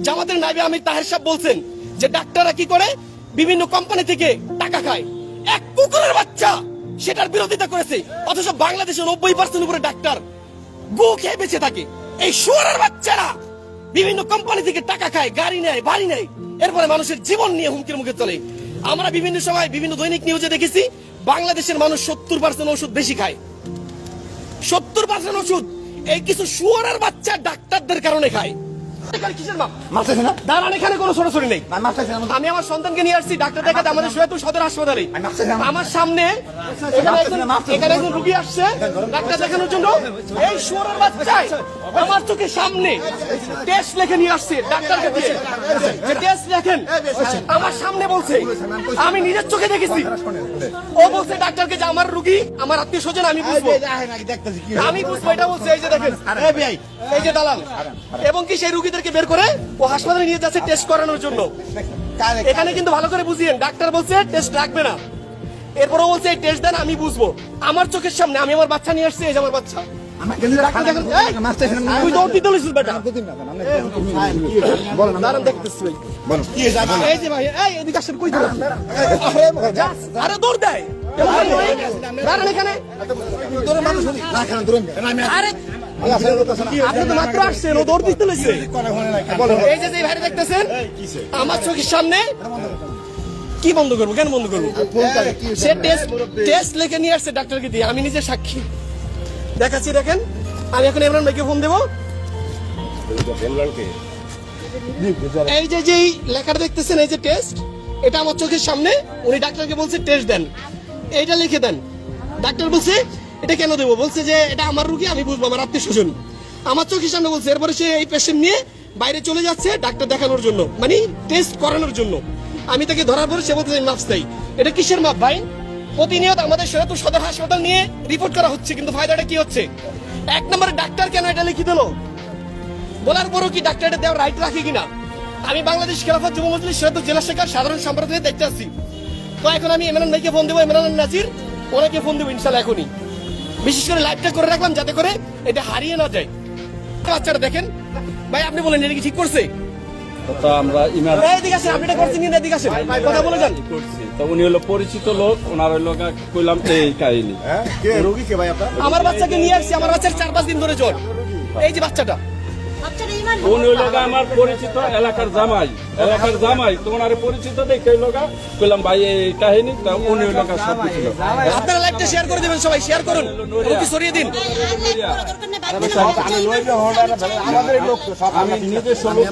জামাতের নায়েবে আমির তাহের সাহেব বলছেন যে ডাক্তাররা কি করে বিভিন্ন কোম্পানি থেকে টাকা খায়। এক কুকুরের বাচ্চা সেটার বিরোধিতা করেছে, অথচ বাংলাদেশে 90% উপরে ডাক্তার গু খেয়ে বেঁচে থাকে। এই শুয়োরের বাচ্চারা বিভিন্ন কোম্পানি থেকে টাকা খায়, গাড়ি নেয়, বাড়ি নেয়, এরপরে মানুষের জীবন নিয়ে হুমকির মুখে চলে। আমরা বিভিন্ন সময় বিভিন্ন দৈনিক নিউজে দেখেছি বাংলাদেশের মানুষ 70% ওষুধ বেশি খায়, 70% ওষুধ এই কিছু শুয়োরের বাচ্চা ডাক্তারদের কারণে খায়। কিসের মাপ? দাঁড়ান, এখানে কোনো সরাসরি নেই। আমি আমার সন্তানকে নিয়ে আসছি ডাক্তার দেখাতে আমাদের সৈয়দপুর সদর হাসপাতালে। আমার সামনে এখানে একজন রুগী আসছে ডাক্তার দেখানোর জন্য। এই শুয়োরের বাচ্চায় আমার চোখের সামনে টেস্ট লিখে নিয়ে আসছে ডাক্তারকে দিয়ে, যে টেস্ট লেখেন আমার সামনে বলছে, আমি নিজের চোখে দেখেছি। ও বলছে ডাক্তারকে যে আমার রুগী আমার আত্মীয় স্বজন, আমি বুঝবো, আমি বুঝবো, এটা বলছে। এই যে দেখেন, এই যে দালাল, এবং কি সেই রুগীদেরকে বের করে ও হাসপাতালে নিয়ে যাচ্ছে টেস্ট করানোর জন্য। এখানে কিন্তু ভালো করে বুঝিয়েন, ডাক্তার বলছে টেস্ট রাখবে না, এরপরও বলছে এই টেস্ট দেন, আমি বুঝবো। আমার চোখের সামনে আমি আমার বাচ্চা নিয়ে আসছি, এই যে আমার বাচ্চা। আরে দৌড় দেয় এখানে, মাত্র আসছেন, ও দৌড় দিতে লেগেছে। এই যে ভাই দেখতেছেন আমার চোখের সামনে, কি বন্ধ করবো, কেন বন্ধ করবো? সে টেস্ট লিখে নিয়ে আসছে ডাক্তারকে দিয়ে, আমি নিজে সাক্ষী দেখাচ্ছি। দেখেন, আমি এখন ইমরান ভাইকে ফোন দেবো। এই যে যেই লেখাটা দেখতেছেন, এই যে টেস্ট, এটা আমার চোখের সামনে। উনি ডাক্তারকে বলছে টেস্ট দেন, এইটা লিখে দেন। ডাক্তার বলছে এটা কেন দেবো? বলছে যে এটা আমার রুগী, আমি বুঝবো, আমার আত্মীয় স্বজন। আমার চোখের সামনে বলছে। এরপরে সে এই পেশেন্ট নিয়ে বাইরে চলে যাচ্ছে ডাক্তার দেখানোর জন্য, মানে টেস্ট করানোর জন্য। আমি তাকে ধরার পরে সে বলতে মাপ চাই। এটা কিসের মাপ ভাই? প্রতিনিয়ত আমাদের সৈয়দপুর সদর হাসপাতাল নিয়ে রিপোর্ট করা হচ্ছে, কিন্তু ফায়দাটা কি হচ্ছে? এক নম্বরে ডাক্তার কেন এটা লিখে দিল? বলার পরও কি ডাক্তার এটা দেওয়ার রাইট রাখে কিনা? আমি বাংলাদেশ খেলাফত যুব মজলিস সৈয়দপুর জেলা শাখার সাধারণ সম্পাদক দেখতে আসছি। তো এখন আমি ইমরান ভাইকে ফোন দেবো, ইমরান নাজির, ওনাকে ফোন দেবো ইনশাল্লাহ এখনই। বিশেষ করে লাইভটা করে রাখলাম যাতে করে এটা হারিয়ে না যায়। বাচ্চাটা দেখেন ভাই, আপনি বলেন এটা কি ঠিক করছে? উনি হলো পরিচিত লোক, ওনার কইলাম এই কাহিনী। আমার বাচ্চাকে নিয়ে আসছি, আমার বাচ্চার 4-5 দিন ধরে জ্বর। এই যে বাচ্চাটা, উনি হলো আমার পরিচিত এলাকার জামাই, তো ওনার পরিচিত দেখে কইলাম ভাই এই কাহিনী। তা উনি হলো সব কিছু। আপনারা লাইভটা শেয়ার করে দেবেন, সবাই শেয়ার করুন, সরিয়ে দিন। আমি নিজস্ব